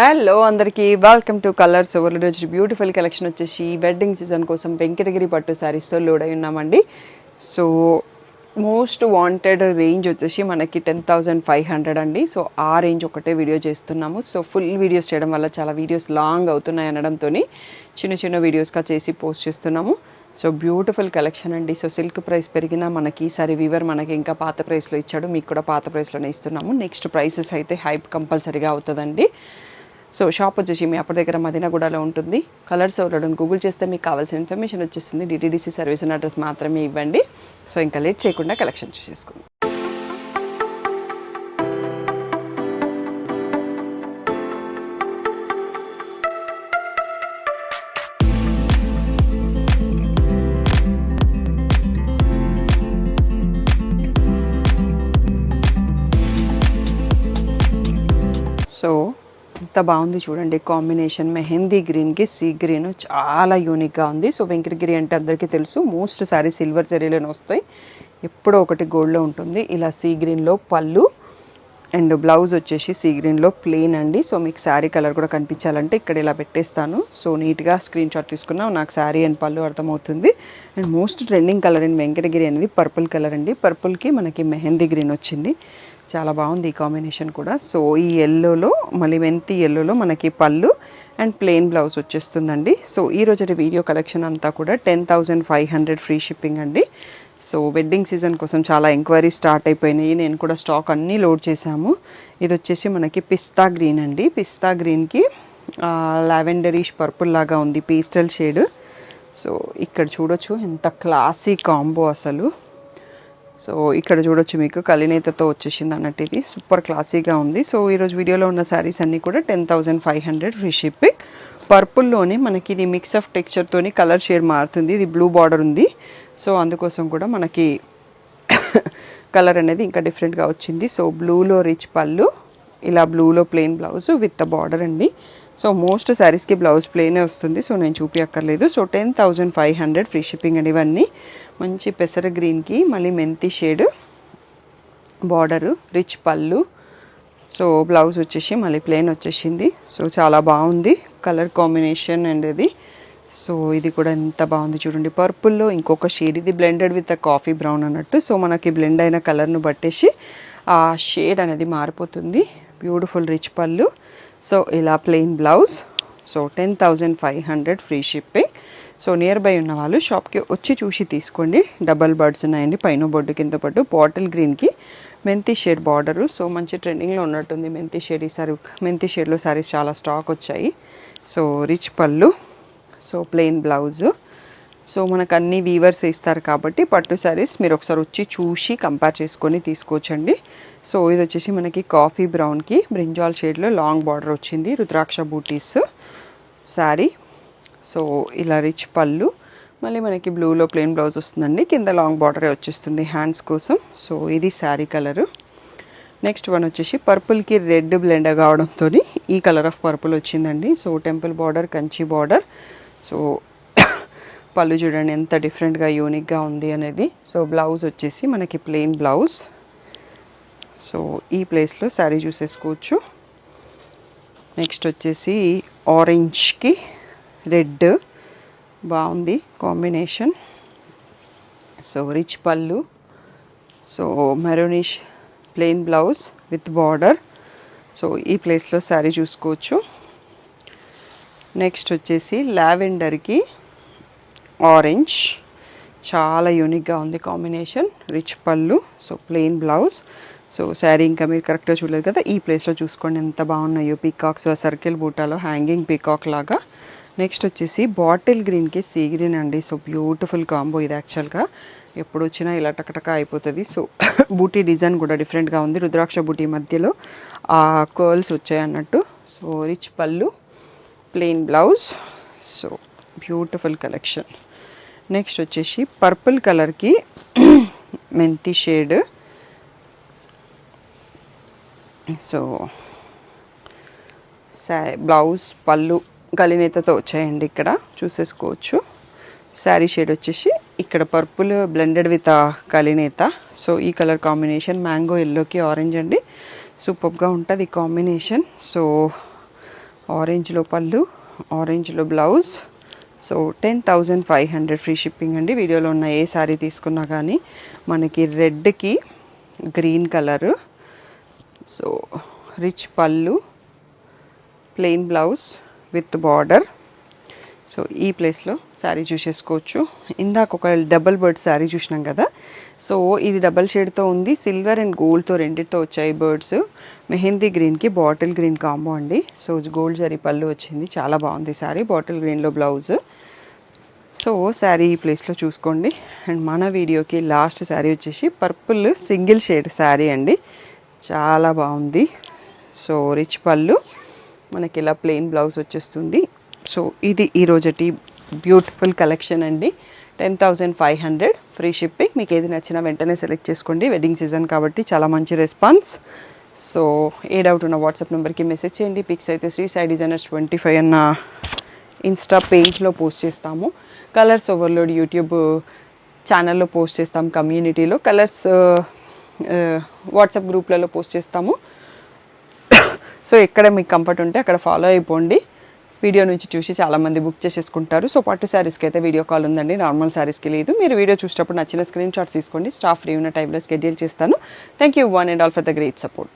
Hello అందరికీ welcome to colours overload. Beautiful collection వచ్చేసి wedding season కోసం వెంకటగిరి పట్టు శారీస్తో లోడ్ అయి ఉన్నామండి. సో మోస్ట్ వాంటెడ్ రేంజ్ వచ్చేసి మనకి 10,500 అండి. సో ఆ రేంజ్ ఒకటే వీడియో చేస్తున్నాము. సో ఫుల్ వీడియోస్ చేయడం వల్ల చాలా వీడియోస్ లాంగ్ అవుతున్నాయి అనడంతో చిన్న చిన్న వీడియోస్గా చేసి పోస్ట్ చేస్తున్నాము. సో బ్యూటిఫుల్ కలెక్షన్ అండి. సో సిల్క్ ప్రైస్ పెరిగినా మనకి ఈసారి వీవర్ మనకి ఇంకా పాత ప్రైస్లో ఇచ్చాడు, మీకు కూడా పాత ప్రైస్లోనే ఇస్తున్నాము. నెక్స్ట్ ప్రైసెస్ అయితే హైప్ కంపల్సరీగా అవుతుందండి. సో షాప్ వచ్చేసి మీ అప్పటి దగ్గర మదీనాగూడలో ఉంటుంది. కలర్స్ ఓవర్లోడ్ గూగుల్ చేస్తే మీకు కావాల్సిన ఇన్ఫర్మేషన్ వచ్చేస్తుంది. డిటీడీసీ సర్వీస్ ఉన్న అడ్రస్ మాత్రమే ఇవ్వండి. సో ఇంకా లేట్ చేయకుండా కలెక్షన్ చూసేసుకుందాం. సో ఎంత బాగుంది చూడండి, కాంబినేషన్ మెహందీ గ్రీన్కి సీ గ్రీన్ చాలా యూనిక్గా ఉంది. సో వెంకటగిరి అంటే అందరికీ తెలుసు, మోస్ట్ శారీ సిల్వర్ జరీలోనే వస్తాయి, ఎప్పుడో ఒకటి గోల్డ్లో ఉంటుంది. ఇలా సీ గ్రీన్లో పళ్ళు అండ్ బ్లౌజ్ వచ్చేసి సీ గ్రీన్లో ప్లెయిన్ అండి. సో మీకు శారీ కలర్ కూడా కనిపించాలంటే ఇక్కడ ఇలా పెట్టేస్తాను. సో నీట్గా స్క్రీన్ షాట్ తీసుకున్నా నాకు శారీ అండ్ పళ్ళు అర్థమవుతుంది. And most trending colour in Venkatagiri అనేది పర్పుల్ కలర్ అండి. పర్పుల్కి మనకి మెహందీ గ్రీన్ వచ్చింది, చాలా బాగుంది ఈ కాంబినేషన్ కూడా. సో ఈ ఎల్లోలో మళ్ళీ మెంతి ఎల్లోలో మనకి పళ్ళు అండ్ ప్లెయిన్ బ్లౌజ్ వచ్చేస్తుందండి. సో ఈరోజు వీడియో కలెక్షన్ అంతా కూడా 10,500 ఫ్రీ షిప్పింగ్ అండి. సో వెడ్డింగ్ సీజన్ కోసం చాలా ఎంక్వైరీస్ స్టార్ట్ అయిపోయినాయి, నేను కూడా స్టాక్ అన్నీ లోడ్ చేశాము. ఇది వచ్చేసి మనకి పిస్తా గ్రీన్ అండి. పిస్తా గ్రీన్కి లావెండరీష్ పర్పుల్ లాగా ఉంది, పేస్టల్ షేడ్. సో ఇక్కడ చూడొచ్చు ఎంత క్లాసీ కాంబో అసలు. సో ఇక్కడ చూడొచ్చు మీకు కలినేతతో వచ్చేసింది అన్నట్టు, ఇది సూపర్ క్లాసీగా ఉంది. సో ఈరోజు వీడియోలో ఉన్న శారీస్ అన్నీ కూడా 10,500 ఫ్రీ షిప్పింగ్. పర్పుల్లోనే మనకి ఇది మిక్స్ ఆఫ్ టెక్స్చర్తోని కలర్ షేడ్ మారుతుంది. ఇది బ్లూ బార్డర్ ఉంది, సో అందుకోసం కూడా మనకి కలర్ అనేది ఇంకా డిఫరెంట్గా వచ్చింది. సో బ్లూలో రిచ్ పళ్ళు, ఇలా బ్లూలో ప్లెయిన్ బ్లౌజ్ విత్ బార్డర్ అండి. సో మోస్ట్ శారీస్కి బ్లౌజ్ ప్లెయినే వస్తుంది, సో నేను చూపించక్కర్లేదు. సో 10,500 ఫ్రీ షిప్పింగ్ అండి. ఇవన్నీ మంచి పెసర గ్రీన్కి మళ్ళీ మెంతి షేడ్ బార్డరు, రిచ్ పళ్ళు. సో బ్లౌజ్ వచ్చేసి మళ్ళీ ప్లెయిన్ వచ్చేసింది. సో చాలా బాగుంది కలర్ కాంబినేషన్ అండ్ ఇది. సో ఇది కూడా ఎంత బాగుంది చూడండి, పర్పుల్లో ఇంకొక షేడ్, ఇది బ్లెండెడ్ విత్ కాఫీ బ్రౌన్ అన్నట్టు. సో మనకి బ్లెండ్ అయిన కలర్ను బట్టేసి ఆ షేడ్ అనేది మారిపోతుంది. బ్యూటిఫుల్ రిచ్ పళ్ళు, సో ఇలా plain blouse. So 10,500 free shipping. So near by ఉన్న వాళ్ళు షాప్కి వచ్చి చూసి తీసుకోండి. డబల్ బర్డ్స్ ఉన్నాయండి, పైన బొడ్డు కింద పట్టు. బాటిల్ గ్రీన్కి మెంతి షేడ్ బార్డరు. సో మంచి ట్రెండింగ్లో ఉన్నట్టుంది మెంతి షేడ్. ఈసారి మెంతి షేడ్లో శారీస్ చాలా స్టాక్ వచ్చాయి. సో రిచ్ పళ్ళు, సో ప్లెయిన్ బ్లౌజు. సో మనకు అన్ని వీవర్స్ ఇస్తారు కాబట్టి పట్టు శారీస్ మీరు ఒకసారి వచ్చి చూసి కంపేర్ చేసుకొని తీసుకోవచ్చండి. సో ఇది వచ్చేసి మనకి కాఫీ బ్రౌన్కి బ్రింజాల్ షేడ్లో లాంగ్ బార్డర్ వచ్చింది, రుద్రాక్ష బూటీస్ శారీ. సో ఇలా రిచ్ పళ్ళు, మళ్ళీ మనకి బ్లూలో ప్లెయిన్ బ్లౌజ్ వస్తుందండి, కింద లాంగ్ బార్డరే వచ్చేస్తుంది హ్యాండ్స్ కోసం. సో ఇది శారీ కలరు. నెక్స్ట్ వన్ వచ్చేసి పర్పుల్కి రెడ్ బ్లెండ్ కావడంతో ఈ కలర్ ఆఫ్ పర్పుల్ వచ్చిందండి. So temple border, Kanchi border. So పళ్ళు చూడండి ఎంత డిఫరెంట్గా యూనిక్గా ఉంది అనేది. సో బ్లౌజ్ వచ్చేసి మనకి ప్లెయిన్ బ్లౌజ్. సో ఈ ప్లేస్లో శారీ చూసేసుకోవచ్చు. నెక్స్ట్ వచ్చేసి ఆరెంజ్కి రెడ్, బాగుంది కాంబినేషన్. సో రిచ్ పళ్ళు, so maroonish plain blouse with border. So ఈ ప్లేస్లో శారీ చూసుకోవచ్చు. నెక్స్ట్ వచ్చేసి లావెండర్కి ఆరెంజ్, చాలా యూనిక్గా ఉంది కాంబినేషన్. రిచ్ పళ్ళు, so plain blouse. So sari ఇంకా మీరు కరెక్ట్గా చూడలేదు కదా, ఈ ప్లేస్లో చూసుకోండి ఎంత బాగున్నాయో. పీకాక్స్ సర్కిల్ బూటాలో హ్యాంగింగ్ పీకాక్ లాగా. నెక్స్ట్ వచ్చేసి బాటిల్ గ్రీన్కి సీ గ్రీన్ అండి. సో బ్యూటిఫుల్ కాంబో ఇది. యాక్చువల్గా ఎప్పుడు వచ్చినా ఇలా టకటక అయిపోతుంది. సో బూటీ డిజైన్ కూడా డిఫరెంట్గా ఉంది, రుద్రాక్ష బూటీ మధ్యలో ఆ కర్ల్స్ వచ్చాయి అన్నట్టు. సో రిచ్ పళ్ళు, plain blouse. So beautiful collection. Next వచ్చేసి పర్పుల్ కలర్కి మెంతి షేడ్. సో బ్లౌజ్ పళ్ళు కలినేతతో వచ్చాయండి, ఇక్కడ చూసేసుకోవచ్చు. శారీ షేడ్ వచ్చేసి ఇక్కడ పర్పుల్ బ్లెండెడ్ విత్ కలినేత. సో ఈ కలర్ కాంబినేషన్ మ్యాంగో ఎల్లోకి ఆరెంజ్ అండి, సూపర్గా ఉంటుంది ఈ కాంబినేషన్. సో ఆరెంజ్లో పళ్ళు, ఆరెంజ్లో బ్లౌజ్. సో 10,500 ఫ్రీ షిప్పింగ్ అండి. వీడియోలో ఉన్న ఏ శారీ తీసుకున్నా కానీ మనకి రెడ్కి గ్రీన్ కలరు, సో రిచ్ పళ్ళు, plain blouse with border. So ఈ ప్లేస్లో శారీ చూసేసుకోవచ్చు. ఇందాక ఒక డబల్ బర్డ్ శారీ చూసినాం కదా, సో ఇది డబల్ షేడ్తో ఉంది. సిల్వర్ అండ్ గోల్డ్తో రెండింటితో వచ్చాయి బర్డ్స్. మెహందీ గ్రీన్కి బాటిల్ గ్రీన్ కాంబో అండి. సో గోల్డ్ జరీ పళ్ళు వచ్చింది, చాలా బాగుంది శారీ. బాటిల్ గ్రీన్లో బ్లౌజ్. సో శారీ ఈ ప్లేస్లో చూసుకోండి. అండ్ మన వీడియోకి లాస్ట్ శారీ వచ్చేసి పర్పుల్ సింగిల్ షేడ్ శారీ అండి, చాలా బాగుంది. సో రిచ్ పళ్ళు, మనకి ఇలా ప్లెయిన్ బ్లౌజ్ వచ్చేస్తుంది. సో ఇది ఈరోజటి బ్యూటిఫుల్ కలెక్షన్ అండి. 10,500 ఫ్రీ షిప్పింగ్. మీకు ఏది నచ్చినా వెంటనే సెలెక్ట్ చేసుకోండి. వెడ్డింగ్ సీజన్ కాబట్టి చాలా మంచి రెస్పాన్స్. సో ఏ డౌట్ ఉన్న వాట్సాప్ నెంబర్కి మెసేజ్ చేయండి. పిక్స్ అయితే శ్రీ సాయి డిజైనర్స్ 25 అన్న ఇన్స్టా పేజ్లో పోస్ట్ చేస్తాము. కలర్స్ ఓవర్లోడ్ యూట్యూబ్ ఛానల్లో పోస్ట్ చేస్తాము. కమ్యూనిటీలో కలర్స్ వాట్సాప్ గ్రూప్లలో పోస్ట్ చేస్తాము. సో ఎక్కడ మీకు కంఫర్ట్ ఉంటే అక్కడ ఫాలో అయిపోండి. వీడియో నుంచి చూసి చాలామంది బుక్ చేసేసుకుంటారు. సో పట్టు శారీస్కి అయితే వీడియో కాల్ ఉందండి, నార్మల్ శారీస్కి లేదు. మీరు వీడియో చూసేటప్పుడు నచ్చిన స్క్రీన్ షాట్ తీసుకోండి. స్టాఫ్ ఫ్రీ ఉన్న టైంలో షెడ్యూల్ చేస్తాను. Thank you one and all for the great support.